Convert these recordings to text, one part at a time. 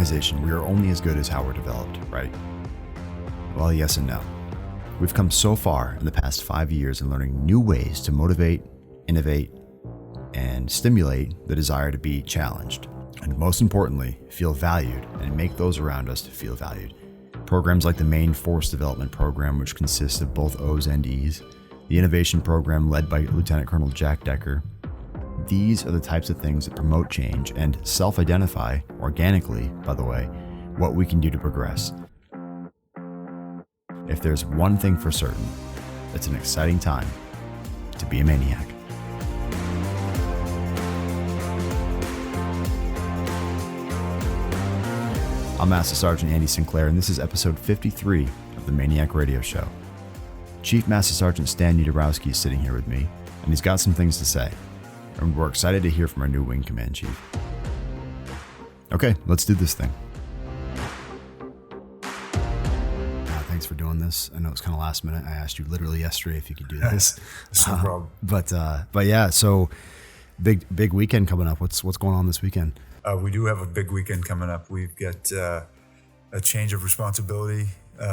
organization, we are only as good as how we're developed, right? Well, yes and no. We've come so far in the past 5 years in learning new ways to motivate, innovate, and stimulate the desire to be challenged. And most importantly, feel valued and make those around us feel valued. Programs like the Main Force Development Program, which consists of both O's and E's, the Innovation Program led by Lieutenant Colonel Jack Decker. These are the types of things that promote change and self-identify, organically, by the way, what we can do to progress. If there's one thing for certain, it's an exciting time to be a MAINEiac. I'm Master Sergeant Andy Sinclair, and this is episode 53 of the MAINEiac Radio Show. Chief Master Sergeant Stan Niedorowski is sitting here with me, and he's got some things to say. And we're excited to hear from our new Wing Command Chief. Okay, let's do this thing. Thanks for doing this. I know it's kind of last minute. I asked you literally yesterday if you could do this. No problem. But yeah, so big weekend coming up. What's going on this weekend? We do have a big weekend coming up. We've got a change of responsibility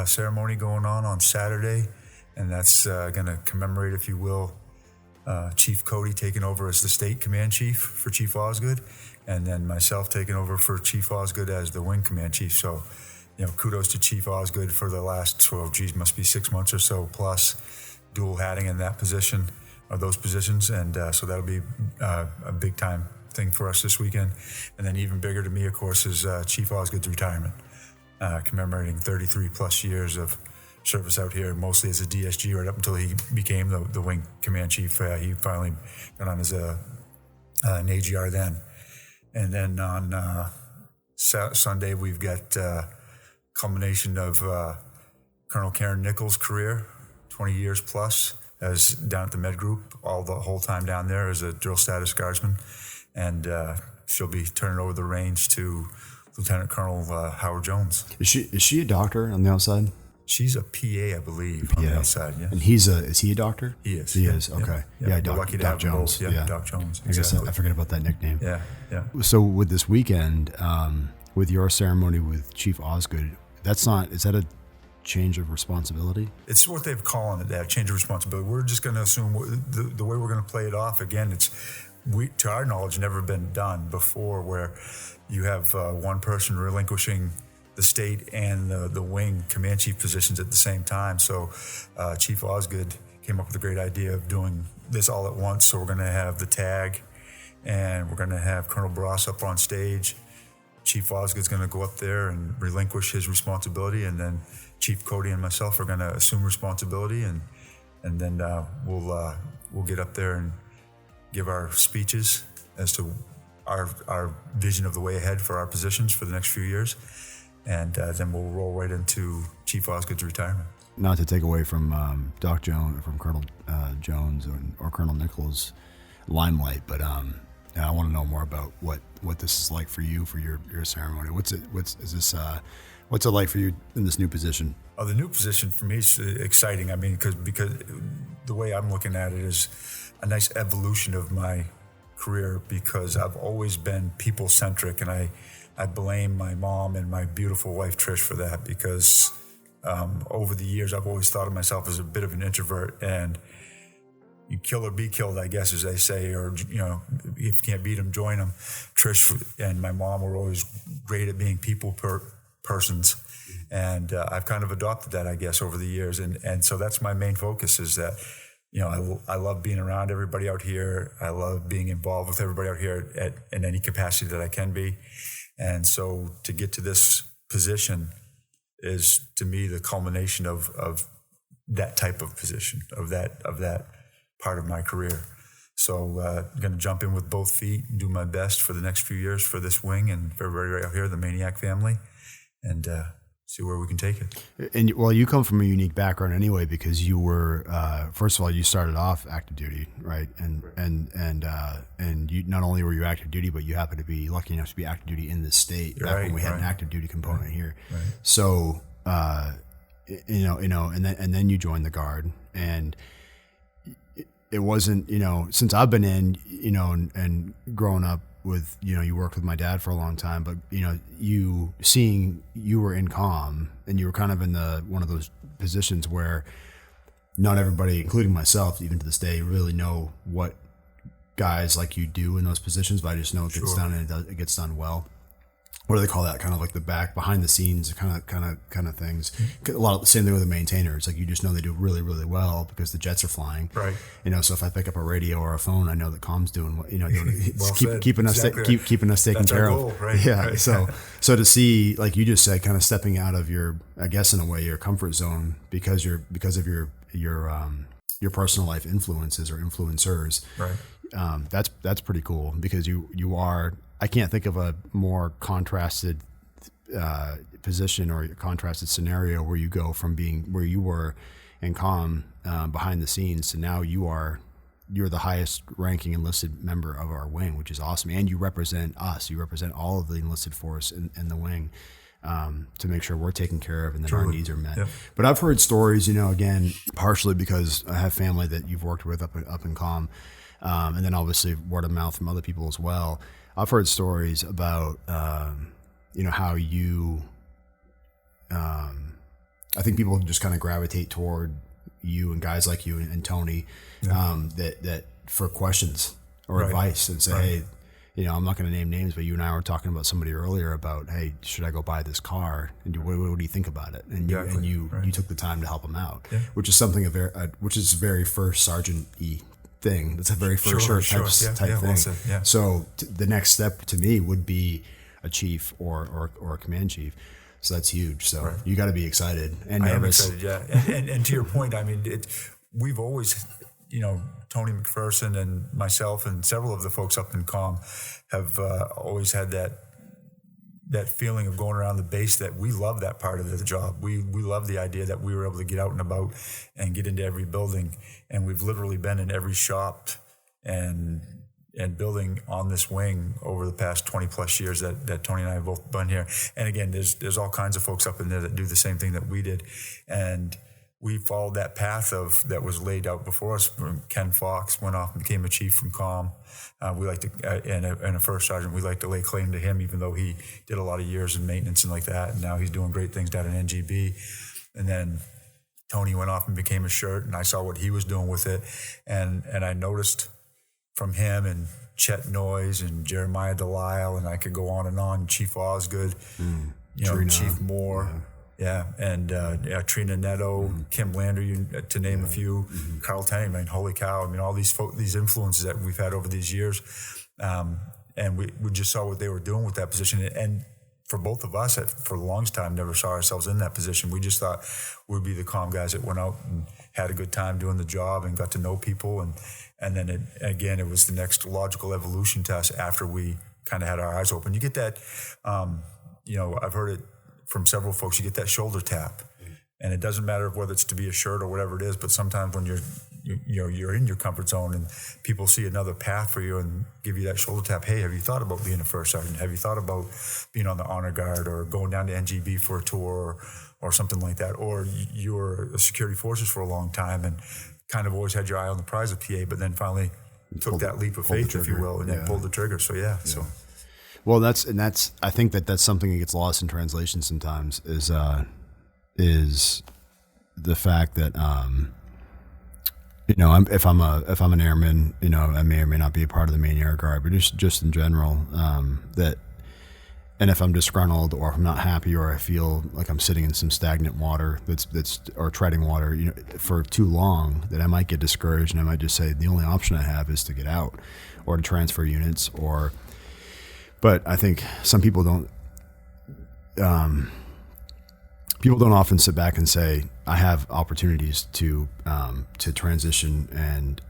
ceremony going on Saturday, and that's going to commemorate, if you will, Chief Cody taking over as the state command chief for Chief Osgood, and then myself taking over for Chief Osgood as the wing command chief. So, kudos to Chief Osgood for the last, must be 6 months or so plus dual hatting in that position, or those positions. And so that'll be a big time thing for us this weekend. And then even bigger to me, of course, is Chief Osgood's retirement, commemorating 33 plus years of service out here, mostly as a DSG, right up until he became the wing command chief. He finally got on as an AGR then. And then on Sunday, we've got culmination of Colonel Karen Nichols' career, 20 years plus, as down at the Med Group, the whole time down there as a drill status guardsman. And she'll be turning over the reins to Lieutenant Colonel Howard Jones. Is she a doctor on the outside? She's a PA, I believe, on the outside. Yeah. And is he a doctor? He is. He is. Okay. Yeah, Doc Jones. Yeah, Doc Jones. I guess I forget about that nickname. Yeah. So with this weekend, with your ceremony with Chief Osgood, is that a change of responsibility? It's what they're calling it, that change of responsibility. We're just going to assume the way we're going to play it off. Again, to our knowledge, never been done before, where you have one person relinquishing the state and the wing command chief positions at the same time. So Chief Osgood came up with a great idea of doing this all at once. So we're going to have the tag, and we're going to have Colonel Barras up on stage. Chief Osgood's going to go up there and relinquish his responsibility, and then Chief Cody and myself are going to assume responsibility, and then we'll get up there and give our speeches as to our vision of the way ahead for our positions for the next few years. And then we'll roll right into Chief Osgood's retirement. Not to take away from Doc Jones, from Colonel Jones or Colonel Nichols' limelight, but I want to know more about what this is like for you for your ceremony. What's it like for you in this new position? Oh, the new position for me is exciting. I mean, because the way I'm looking at it is a nice evolution of my career, because I've always been people-centric, and I blame my mom and my beautiful wife, Trish, for that, because over the years, I've always thought of myself as a bit of an introvert, and you kill or be killed, I guess, as they say, or, if you can't beat them, join them. Trish and my mom were always great at being persons, and I've kind of adopted that, I guess, over the years, and so that's my main focus, is that, I love being around everybody out here. I love being involved with everybody out here in any capacity that I can be. And so to get to this position is, to me, the culmination of that type of position, of that part of my career. So I'm going to jump in with both feet and do my best for the next few years for this wing and for everybody out here, the MAINEiac family, and see where we can take it. And well, you come from a unique background anyway, because you were first of all, you started off active duty, right? And you, not only were you active duty, but you happened to be lucky enough to be active duty in this state back when we had an active duty component here. Right. So and then you joined the Guard, and it wasn't, since I've been in, and growing up you worked with my dad for a long time, but you were in comm and you were kind of in one of those positions where not everybody, including myself, even to this day, really know what guys like you do in those positions, but I just know it gets done and it gets done well. What do they call that? Kind of like the behind the scenes kind of things. A lot of the same thing with the maintainers. Like you just know they do really, really well because the jets are flying. Right. So if I pick up a radio or a phone, I know that comm's doing well keeping us keeping us taken care of. Right? Yeah. Right. So to see, like you just said, kind of stepping out of your, I guess in a way, your comfort zone because of your personal life influences or influencers. Right. That's pretty cool because you are. I can't think of a more contrasted position or contrasted scenario where you go from being where you were in comm behind the scenes to now you're the highest ranking enlisted member of our wing, which is awesome. And you represent us. You represent all of the enlisted force in the wing to make sure we're taken care of and that our needs are met. Yep. But I've heard stories, again, partially because I have family that you've worked with up in comm, and then obviously word of mouth from other people as well. I've heard stories about, how you, I think people just kind of gravitate toward you and guys like you and Tony, that for questions or advice and say, hey, I'm not going to name names, but you and I were talking about somebody earlier about, hey, should I go buy this car? And what do you think about it? And you took the time to help them out, which is something which is very first sergeant-y thing. That's a very first type thing. Well, so the next step to me would be a chief or a command chief. So that's huge. So you got to be excited and nervous. I am excited, and to your point, I mean, we've always, Tony McPherson and myself and several of the folks up in comm have always had that feeling of going around the base that we love that part of the job. We love the idea that we were able to get out and about and get into every building. And we've literally been in every shop and building on this wing over the past 20 plus years that Tony and I have both been here. And again, there's all kinds of folks up in there that do the same thing that we did. And we followed that path that was laid out before us. Ken Fox went off and became a chief from comm. We like to, and a first sergeant, we like to lay claim to him, even though he did a lot of years in maintenance and like that. And now he's doing great things down in NGB. And then Tony went off and became a shirt, and I saw what he was doing with it. And I noticed from him and Chet Noyes and Jeremiah Delisle, and I could go on, Chief Osgood, Trina, Chief Moore. And Trina Netto, Kim Lander, to name a few, Carl Tenney, man, holy cow. I mean, all these influences that we've had over these years. And we just saw what they were doing with that position. And for both of us, for the longest time, never saw ourselves in that position. We just thought we'd be the comm guys that went out and had a good time doing the job and got to know people. And then, it was the next logical evolution to us after we kind of had our eyes open. You get that, I've heard it from several folks, you get that shoulder tap. And it doesn't matter whether it's to be a shirt or whatever it is, but sometimes when you're in your comfort zone and people see another path for you and give you that shoulder tap, hey, have you thought about being a first sergeant? Have you thought about being on the honor guard or going down to NGB for a tour or something like that? Or you were a security forces for a long time and kind of always had your eye on the prize of PA, but then finally took that leap of faith, if you will, and then pulled the trigger. So, So. Well, that's I think that's something that gets lost in translation sometimes is the fact that if I'm an airman, I may or may not be a part of the main air guard, but just in general, and if I'm disgruntled or if I'm not happy or I feel like I'm sitting in some stagnant water that's or treading water, for too long, that I might get discouraged and I might just say the only option I have is to get out or to transfer units But I think some people don't. People don't often sit back and say, "I have opportunities to transition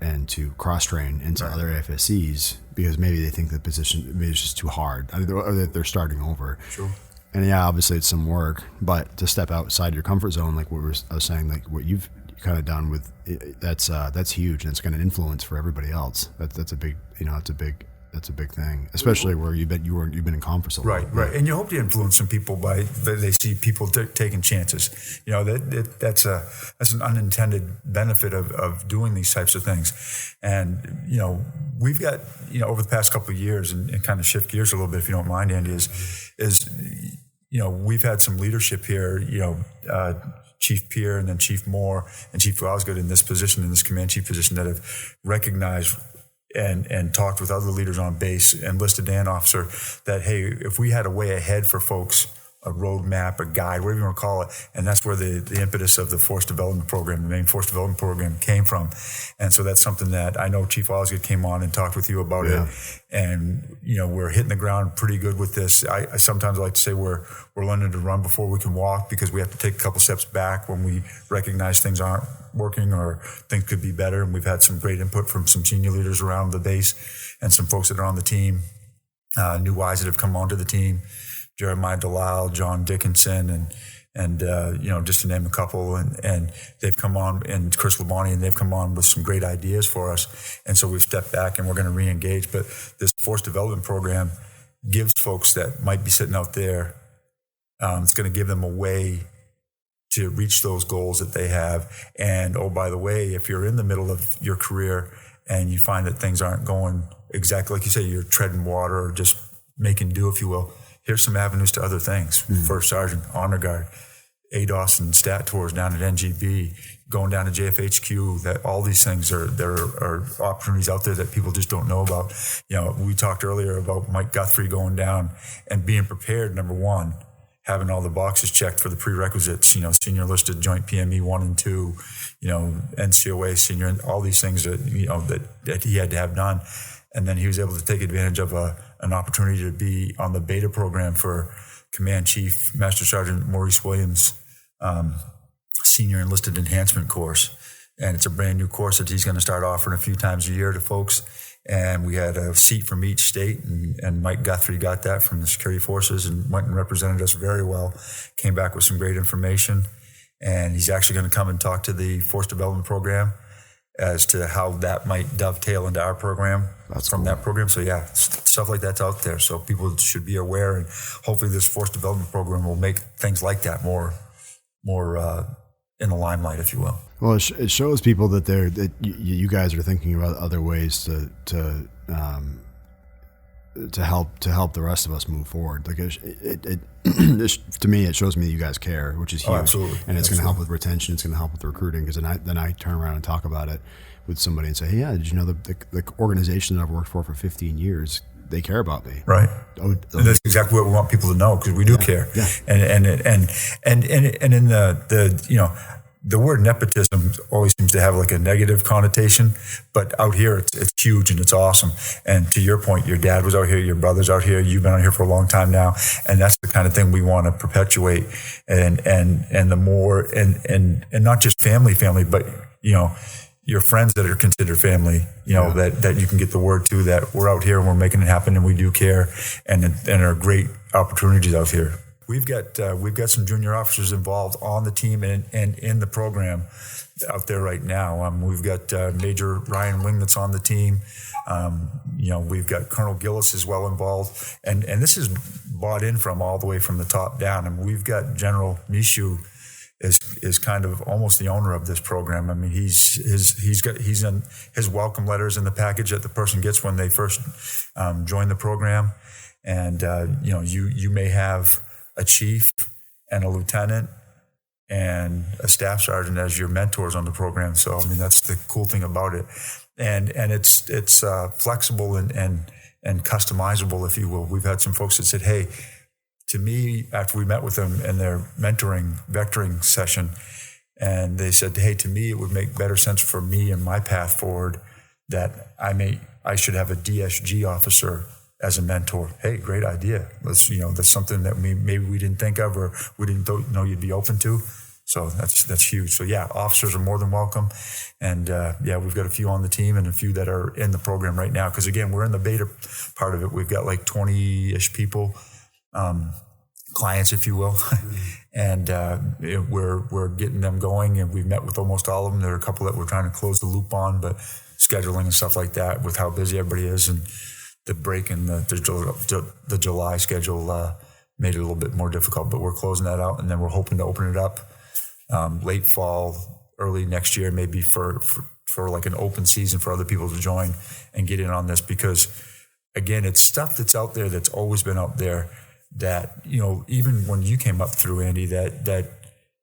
and to cross train into other AFSCs," because maybe they think the position maybe it's just too hard, or that they're starting over. Sure. And obviously it's some work, but to step outside your comfort zone, like I was saying, like what you've kind of done with that's huge, and it's going to influence for everybody else. That's a big That's a big thing, especially where you've been in comm for so long. Right. And you hope to influence some people by that they see people taking chances. You know, that's an unintended benefit of doing these types of things. And, you know, we've got, you know, over the past couple of years, and kind of shift gears a little bit, if you don't mind, Andy, is you know, we've had some leadership here, you know, Chief Peer and then Chief Moore and Chief Osgood in this position, in this command chief position, that have recognized and talked with other leaders on base, enlisted and officer, that, hey, if we had a way ahead for folks, a roadmap, a guide, whatever you want to call it, and that's where the impetus of the Force Development Program, the main Force Development Program, came from. And so that's something that I know Chief Osgood came on and talked with you about it. And, you know, we're hitting the ground pretty good with this. I sometimes like to say we're learning to run before we can walk, because we have to take a couple steps back when we recognize things aren't working or things could be better. And we've had some great input from some senior leaders around the base and some folks that are on the team, new eyes that have come onto the team. Jeremiah Delisle, John Dickinson, and you know, just to name a couple, and they've come on, and Chris Labonte, and they've come on with some great ideas for us. And so we've stepped back and we're going to re-engage. But this Force Development Program gives folks that might be sitting out there, it's going to give them a way to reach those goals that they have. And oh, by the way, if you're in the middle of your career and you find that things aren't going exactly like you say, you're treading water or just making do, if you will, here's some avenues to other things. First Sergeant, Honor Guard, ADOS and Stat Tours down at NGB, going down to JFHQ, that all these things there are opportunities out there that people just don't know about. You know, we talked earlier about Mike Guthrie going down and being prepared, number one, having all the boxes checked for the prerequisites, you know, senior listed joint PME 1 and 2, you know, NCOA senior, all these things that, you know, that he had to have done. And then he was able to take advantage of an opportunity to be on the beta program for Command Chief Master Sergeant Maurice Williams' Senior Enlisted Enhancement course. And it's a brand new course that he's going to start offering a few times a year to folks. And we had a seat from each state, and Mike Guthrie got that from the security forces and went and represented us very well, came back with some great information. And he's actually going to come and talk to the Force Development Program as to how that might dovetail into our program. That's from cool. That program. So yeah, stuff like that's out there. So people should be aware, and hopefully this Force Development Program will make things like that more in the limelight, if you will. Well, it shows people that you guys are thinking about other ways to help the rest of us move forward. Like it to me, it shows me that you guys care, which is huge. Oh, absolutely. And it's going to help with retention. It's going to help with recruiting, because then I turn around and talk about it with somebody and say, hey, yeah, did you know the organization that I've worked for 15 years, they care about me. Right. And that's exactly what we want people to know, because we do care. Yeah. And in the you know, the word nepotism always seems to have like a negative connotation, but out here it's huge and it's awesome. And to your point, your dad was out here, your brother's out here, you've been out here for a long time now, and that's the kind of thing we want to perpetuate. And the more and not just family, but you know, your friends that are considered family, you know, that you can get the word to, that we're out here and we're making it happen and we do care, and there are great opportunities out here. We've got some junior officers involved on the team and in the program out there right now. We've got Major Ryan Wing that's on the team. You know, we've got Colonel Gillis as well involved, and this is bought in from all the way from the top down. I mean, we've got General Mishu is kind of almost the owner of this program. I mean, he's in his welcome letters in the package that the person gets when they first join the program, and you know, you may have a chief and a lieutenant and a staff sergeant as your mentors on the program. So, I mean, that's the cool thing about it. And it's flexible and customizable, if you will. We've had some folks that said, hey, to me, after we met with them in their vectoring session, and they said, hey, to me, it would make better sense for me and my path forward that I should have a DSG officer as a mentor. Hey, great idea. That's something that maybe we didn't think of, or we didn't know you'd be open to. So that's huge. So yeah, officers are more than welcome. And yeah, we've got a few on the team and a few that are in the program right now. Because again, we're in the beta part of it. We've got like 20-ish people, clients, if you will. And we're getting them going, and we've met with almost all of them. There are a couple that we're trying to close the loop on, but scheduling and stuff like that with how busy everybody is. And break in the July schedule made it a little bit more difficult. But we're closing that out, and then we're hoping to open it up late fall, early next year, maybe for like an open season for other people to join and get in on this. Because again, it's stuff that's out there that's always been out there that, even when you came up through, Andy, that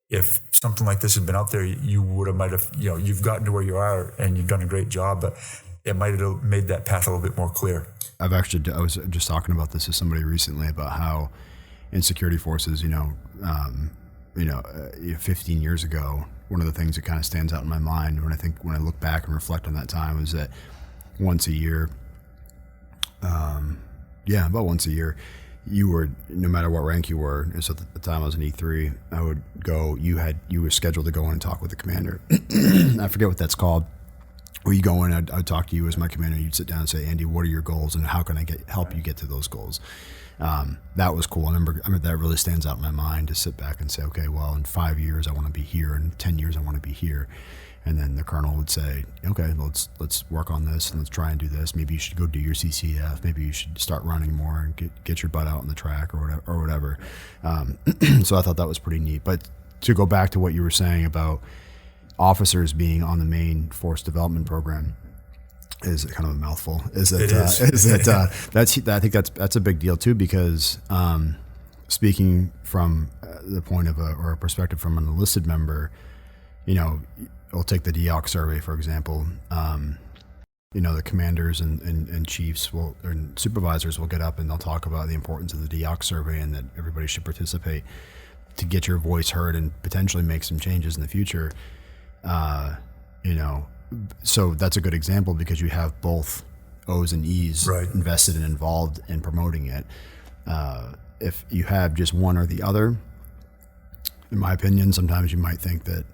if something like this had been out there, you might have, you've gotten to where you are and you've done a great job, but it might have made that path a little bit more clear. I was just talking about this with somebody recently about how in security forces, 15 years ago, one of the things that kind of stands out in my mind when I look back and reflect on that time is that once a year, about once a year, you were, no matter what rank you were, so at the time I was an E3, I would go, you were scheduled to go in and talk with the commander. I forget what that's called. Where you go in, I'd talk to you as my commander, you'd sit down and say, Andy, what are your goals and how can I help you get to those goals? That was cool. I remember that really stands out in my mind to sit back and say, okay, well, in 5 years I want to be here, in 10 years I want to be here. And then the colonel would say, okay, let's work on this and let's try and do this. Maybe you should go do your CCF. Maybe you should start running more and get your butt out in the track or whatever. So I thought that was pretty neat. But to go back to what you were saying about officers being on the main force development program, is kind of a mouthful. I think that's a big deal too, because speaking from the point of a perspective from an enlisted member, we'll take the DEOC survey, for example. The commanders and chiefs and supervisors will get up and they'll talk about the importance of the DEOC survey and that everybody should participate to get your voice heard and potentially make some changes in the future. So that's a good example because you have both O's and E's invested and involved in promoting it. If you have just one or the other, in my opinion, sometimes you might think that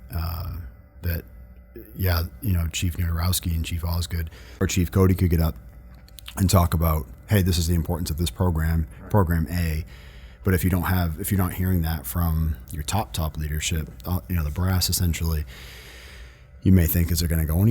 Chief Niedorowski and Chief Osgood or Chief Cody could get up and talk about, hey, this is the importance of this program A. But if you're not hearing that from your top leadership, the brass essentially, you may think, is it going to go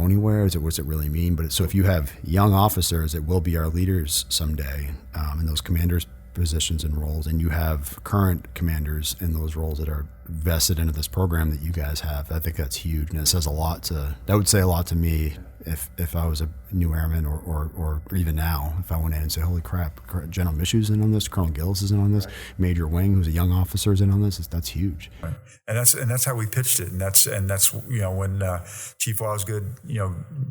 anywhere? What's it really mean? But so if you have young officers that will be our leaders someday in those commanders positions and roles, and you have current commanders in those roles that are vested into this program that you guys have, I think that's huge, and it says a lot that would say a lot to me if I was a new airman or even now, if I went in and said, holy crap, General Mishu's in on this, Colonel Gillis is in on this, Major Wing, who's a young officer, is in on this. That's huge. Right. And that's how we pitched it. And that's when Chief Osgood,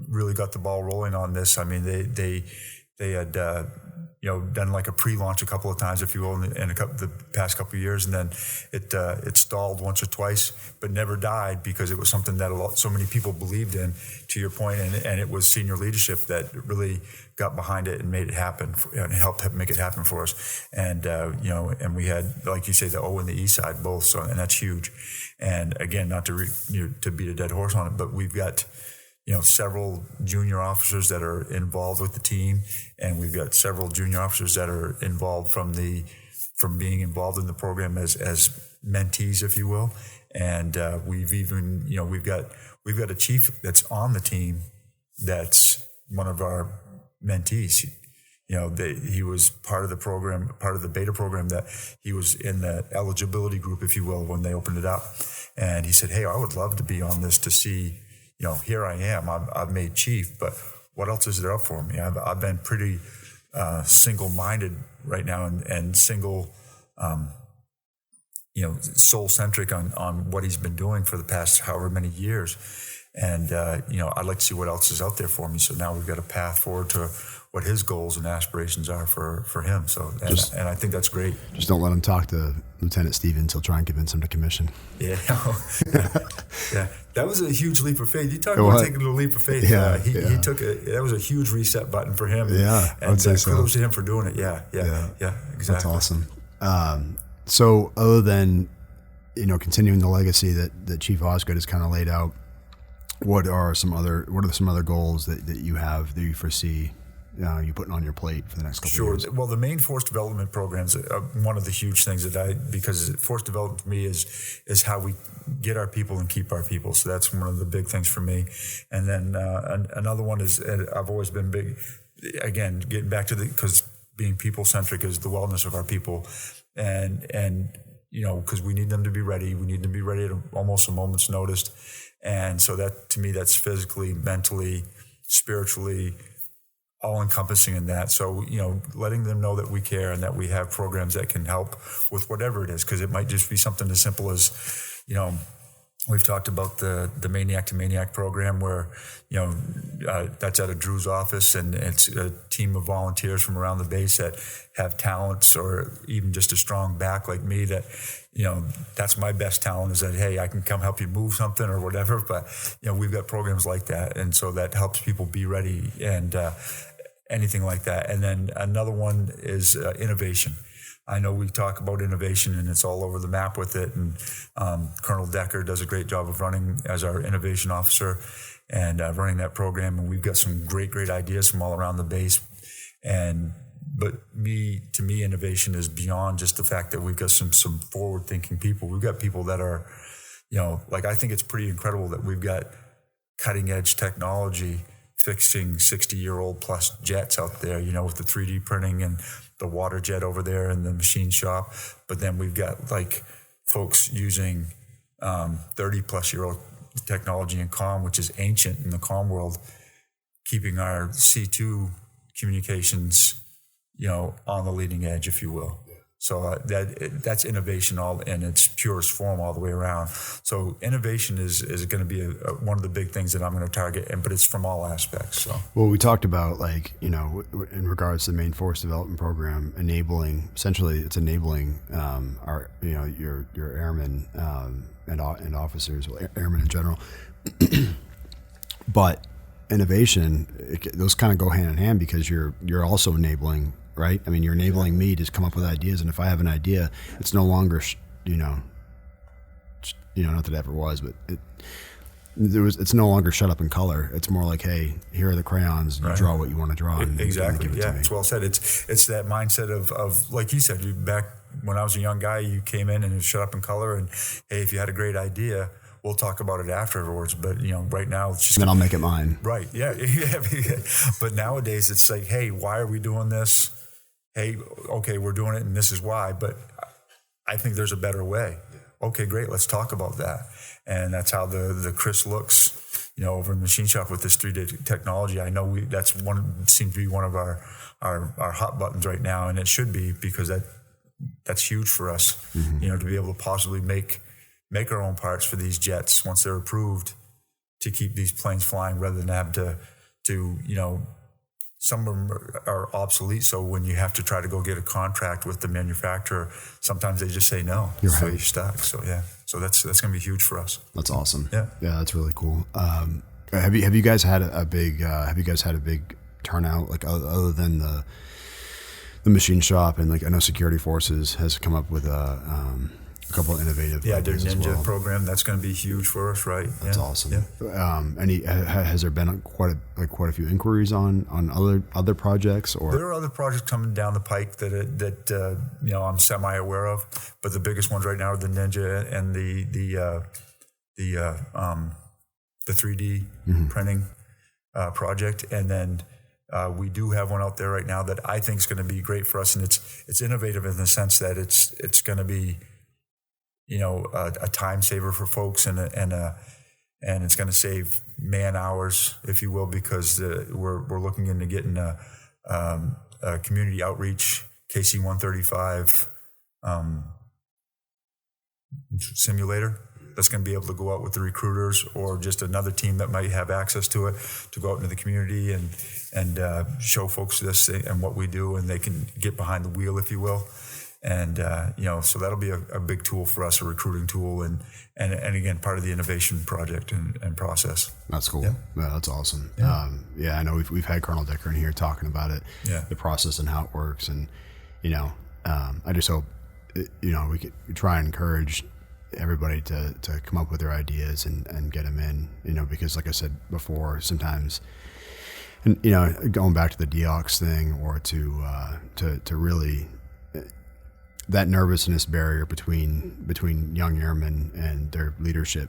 really got the ball rolling on this. I mean, they had done like a pre-launch a couple of times, if you will, in the past couple of years, and then it stalled once or twice, but never died because it was something that so many people believed in. To your point, and it was senior leadership that really got behind it and made it happen and helped make it happen for us. And and we had, like you say, the O and the E side both, so and that's huge. And again, not to beat a dead horse on it, but we've got several junior officers that are involved with the team, and we've got several junior officers that are involved from being involved in the program as mentees, if you will. And we've even, we've got a chief that's on the team that's one of our mentees. He was part of the program, part of the beta program, that he was in the eligibility group, if you will, when they opened it up. And he said, hey, I would love to be on this to see, here I am. I've made chief, but what else is there up for me? I've been pretty single-minded right now and single, soul-centric on what he's been doing for the past however many years. And, I'd like to see what else is out there for me. So now we've got a path forward to what his goals and aspirations are for him. So, and I think that's great. Just don't let him talk to Lieutenant Stevens. He'll try and convince him to commission. Yeah. Yeah. That was a huge leap of faith. You talk about taking a leap of faith. He took that was a huge reset button for him. Yeah. And I would say so. Kudos to him for doing it. Yeah. Exactly. That's awesome. So other than, continuing the legacy that Chief Osgood has kind of laid out, what are some other goals that you have, that you foresee you putting on your plate for the next couple of years? Sure. Well, the main force development programs are one of the huge things because force development for me is how we get our people and keep our people. So that's one of the big things for me. And then another one is, I've always been big again, getting back to because being people-centric is the wellness of our people. And because we need them to be ready. We need them to be ready at almost a moment's notice. And so that, to me, that's physically, mentally, spiritually, all-encompassing in that. So, letting them know that we care and that we have programs that can help with whatever it is, because it might just be something as simple as, we've talked about the MAINEiac to MAINEiac program where, that's out of Drew's office, and it's a team of volunteers from around the base that have talents or even just a strong back like me that, that's my best talent is that, hey, I can come help you move something or whatever. But, we've got programs like that. And so that helps people be ready and anything like that. And then another one is innovation. I know we talk about innovation and it's all over the map with it. And Colonel Decker does a great job of running as our innovation officer and running that program. And we've got some great ideas from all around the base. But to me, innovation is beyond just the fact that we've got some forward-thinking people. We've got people that are, I think it's pretty incredible that we've got cutting-edge technology fixing 60-year-old plus jets out there, with the 3D printing and the water jet over there in the machine shop. But then we've got folks using 30-plus-year-old technology in comm, which is ancient in the comm world, keeping our C2 communications, on the leading edge, if you will. So that's innovation all in its purest form all the way around. So innovation is going to be one of the big things that I'm going to target, but it's from all aspects. So. Well, we talked about in regards to the Main Force Development Program, essentially it's enabling our your airmen and officers, airmen in general, but innovation, those kind of go hand in hand because you're also enabling. Right? I mean, you're enabling me to come up with ideas, and if I have an idea, it's no longer, not that it ever was, but it's no longer shut up in color. It's more like, hey, here are the crayons, you draw what you want to draw. Exactly. Yeah, it's well said. It's that mindset of like you said, back when I was a young guy, you came in and it was shut up in color, and hey, if you had a great idea, we'll talk about it afterwards. But right now it's just. Then I'll make it mine. Right. Yeah. But nowadays it's like, hey, why are we doing this? Hey, okay, we're doing it and this is why, but I think there's a better way. Okay, great, let's talk about that. And that's how the Chris looks, over in the machine shop with this 3D technology. I know seems to be one of our hot buttons right now, and it should be because that's huge for us, to be able to possibly make our own parts for these jets once they're approved to keep these planes flying rather than have to some of them are obsolete, so when you have to try to go get a contract with the manufacturer, sometimes they just say no. You're stuck. So so that's going to be huge for us. That's awesome. Yeah, that's really cool. Have you guys had a big turnout other than the machine shop and I know Security Forces has come up with a couple of innovative their Ninja program, that's going to be huge for us, right? That's awesome. Yeah. Has there been quite a few inquiries on other projects, or there are other projects coming down the pike that I'm semi aware of, but the biggest ones right now are the Ninja and the 3D printing project, and then we do have one out there right now that I think is going to be great for us, and it's innovative in the sense that it's going to be a time saver for folks and it's going to save man hours, if you will, because we're looking into getting a community outreach KC-135 simulator that's going to be able to go out with the recruiters or just another team that might have access to it to go out into the community and show folks this and what we do, and they can get behind the wheel, if you will. And, so that'll be a big tool for us, a recruiting tool and again, part of the innovation project and process. That's cool. Yeah, that's awesome. Yeah. I know we've had Colonel Decker in here talking about it, the process and how it works. And, I just hope, we could try and encourage everybody to come up with their ideas and get them in, because like I said before, sometimes, and, going back to the DEOX thing or to really, that nervousness barrier between young airmen and their leadership,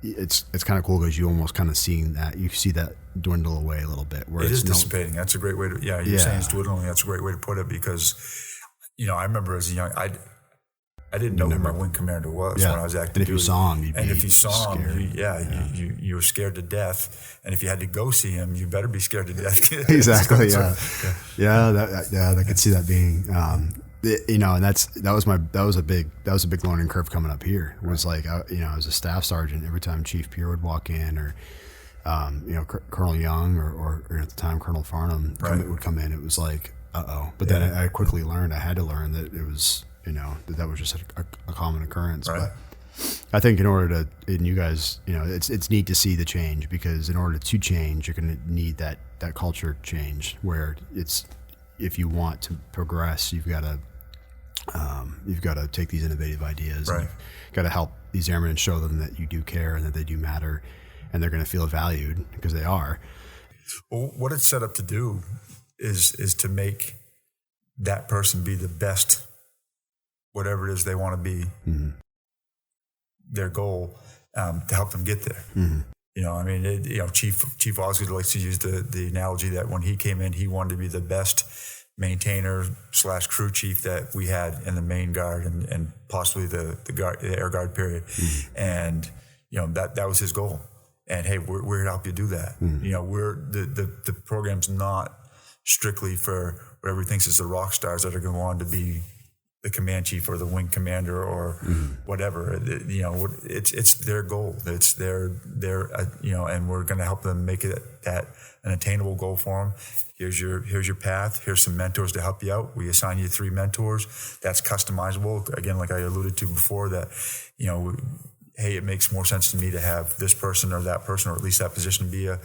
it's kind of cool because you almost kind of see that dwindle away a little bit. Where it is dissipating. That's a great way to, you're saying it's dwindling. That's a great way to put it because, I remember as a young, I didn't know who my wing commander was when I was active duty. And if you saw him, if you saw him, you were scared to death. And if you had to go see him, you better be scared to death. Exactly. I could see that being, and that was a big learning curve coming up here. It was like, I was a staff sergeant. Every time Chief Pierre would walk in, or Colonel Young, or at the time Colonel Farnham would come in, it was like, uh-oh. But then I quickly learned, I had to learn that it was, that was just a common occurrence. Right. But I think in order to, and you guys, it's neat to see the change, because in order to change, you're going to need that culture change, where if you want to progress, you've got to take these innovative ideas, and you've got to help these airmen and show them that you do care and that they do matter, and they're going to feel valued, because they are. Well, what it's set up to do is to make that person be the best, whatever it is they want to be, their goal, to help them get there. Chief Osgood likes to use the analogy that when he came in, he wanted to be the best maintainer / crew chief that we had in the main guard and possibly the air guard period. And, that was his goal. And hey, we're here to help you do that. We're the program's not strictly for whatever he thinks is the rock stars that are going to go on to be the command chief or the wing commander or whatever. It's their goal. It's their and we're going to help them make it an attainable goal for them. Here's your path. Here's some mentors to help you out. We assign you 3 mentors. That's customizable. Again, like I alluded to before, that, hey, it makes more sense to me to have this person or that person, or at least that position, be a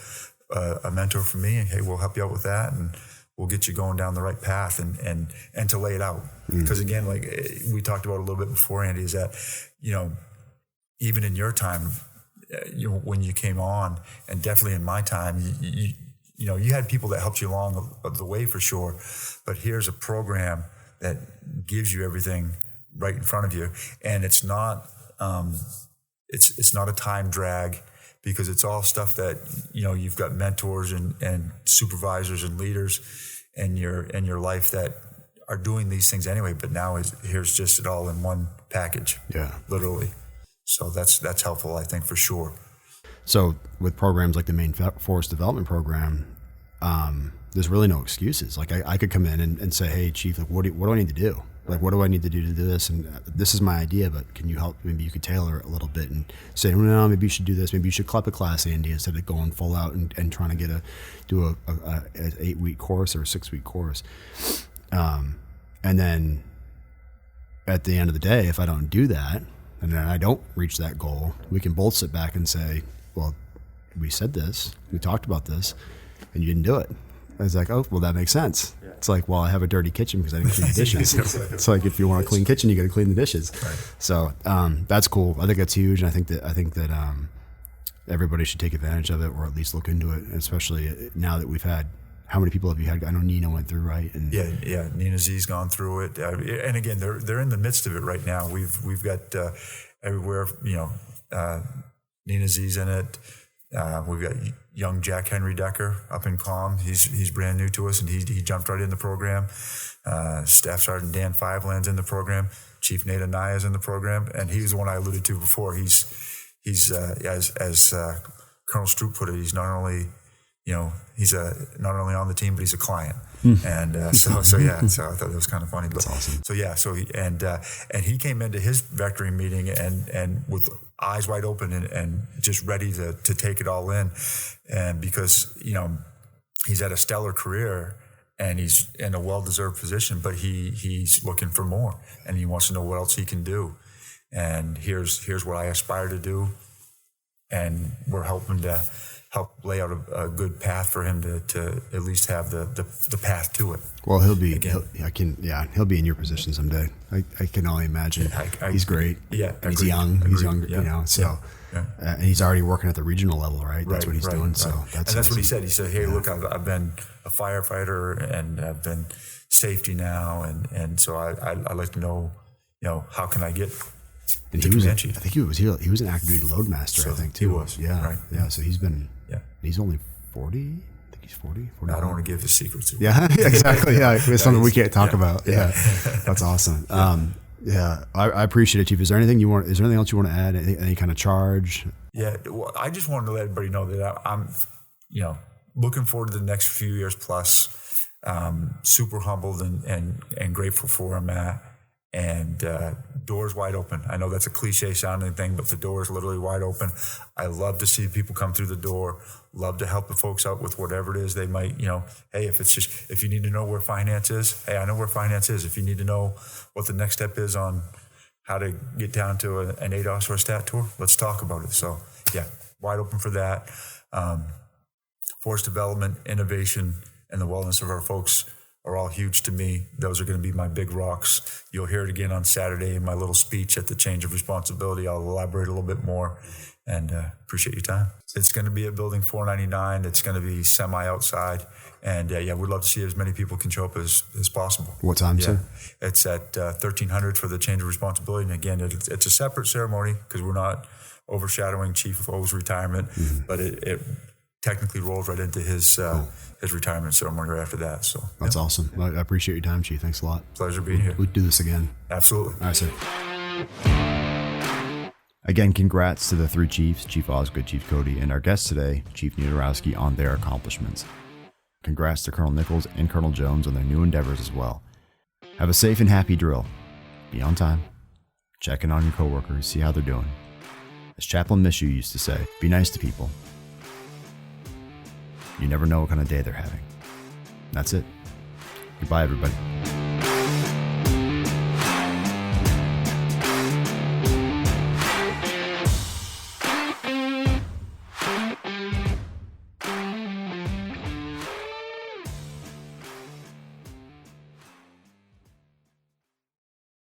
mentor for me. And hey, we'll help you out with that, and we'll get you going down the right path, and to lay it out. Because again, like we talked about a little bit before, Andy, is that, even in your time, when you came on, and definitely in my time, you had people that helped you along the way for sure. But here's a program that gives you everything right in front of you, and it's not it's not a time drag, because it's all stuff that, you've got mentors and supervisors and leaders in your life that are doing these things anyway, but now here's just it all in one package. Literally. So that's helpful, I think, for sure. So with programs like the Maine Force Development Program, there's really no excuses. Like I could come in and say, hey, Chief, like, what do I need to do? Like, what do I need to do this? And this is my idea, but can you help? Maybe you could tailor it a little bit and say, no, maybe you should do this. Maybe you should club a class, Andy, instead of going full out and trying to do an 8-week course or a 6-week course. And then at the end of the day, if I don't do that, and then I don't reach that goal, we can both sit back and say, well, we said this, we talked about this, and you didn't do it. I was like, oh, well, that makes sense. Yeah. It's like, well, I have a dirty kitchen because I didn't clean the dishes. It's like, if you want a clean kitchen, you got to clean the dishes. Right. So that's cool. I think that's huge, and I think that everybody should take advantage of it, or at least look into it. Especially now that we've had. How many people have you had? I know Nina went through, right? And yeah. Nina Z's gone through it, and again, they're in the midst of it right now. We've got everywhere. Nina Z's in it. We've got young Jack Henry Decker up in Comm. He's brand new to us, and he jumped right in the program. Staff Sergeant Dan Fiveland's in the program. Chief Niedorowski's in the program, and he's the one I alluded to before. He's as Colonel Stroop put it, he's not only he's not only on the team, but he's a client. And so I thought that was kind of funny. But, that's awesome. So he came into his vectoring meeting and with eyes wide open and just ready to take it all in. And because, he's had a stellar career and he's in a well-deserved position, but he's looking for more, and he wants to know what else he can do. And here's what I aspire to do. And we're helping to help lay out a good path for him to at least have the path to it. Well, he'll be in your position someday. I can only imagine. He's great. Yeah, he's young. He's younger. Yeah. And he's already working at the regional level, right? That's what he's doing. Right. So that's what he said. He said, "Hey, look, I've been a firefighter and I've been safety now, and so I'd like to know, how can I get And the command chief. I think he was an active duty load master, So I think, too. He was. Yeah. Right. Yeah. So he's only 40. I think he's 40. I don't want to give the secrets away. Yeah, exactly. Yeah. It's something we can't talk about. Yeah. That's awesome. Yeah. I appreciate it, Chief. Is there anything else you want to add? Any kind of charge? Yeah. Well, I just wanted to let everybody know that I'm, looking forward to the next few years plus. Super humbled and grateful for where I'm at, and doors wide open. I know that's a cliche sounding thing, but the door is literally wide open. I love to see people come through the door. Love to help the folks out with whatever it is they might, hey, if you need to know where finance is, hey, I know where finance is. If you need to know what the next step is on how to get down to an ADOS or a stat tour, let's talk about it. So yeah, wide open for that. Force development, innovation, and the wellness of our folks are all huge to me. Those are going to be my big rocks. You'll hear it again on Saturday in my little speech at the change of responsibility. I'll elaborate a little bit more, and appreciate your time. It's going to be at Building 499. It's going to be semi-outside. And we'd love to see as many people can show up as possible. What time, sir? It's at 1300 for the change of responsibility. And again, it's a separate ceremony because we're not overshadowing Chief O's retirement, but it technically rolls right into his retirement ceremony right after that. So that's awesome. I appreciate your time, Chief. Thanks a lot. Pleasure being here. We'll do this again. Absolutely. All right, sir. Again, congrats to the three chiefs, Chief Osgood, Chief Cody, and our guest today, Chief Niedorowski, on their accomplishments. Congrats to Colonel Nichols and Colonel Jones on their new endeavors as well. Have a safe and happy drill. Be on time. Check in on your coworkers, see how they're doing. As Chaplain Mishu used to say, be nice to people. You never know what kind of day they're having. That's it. Goodbye, everybody.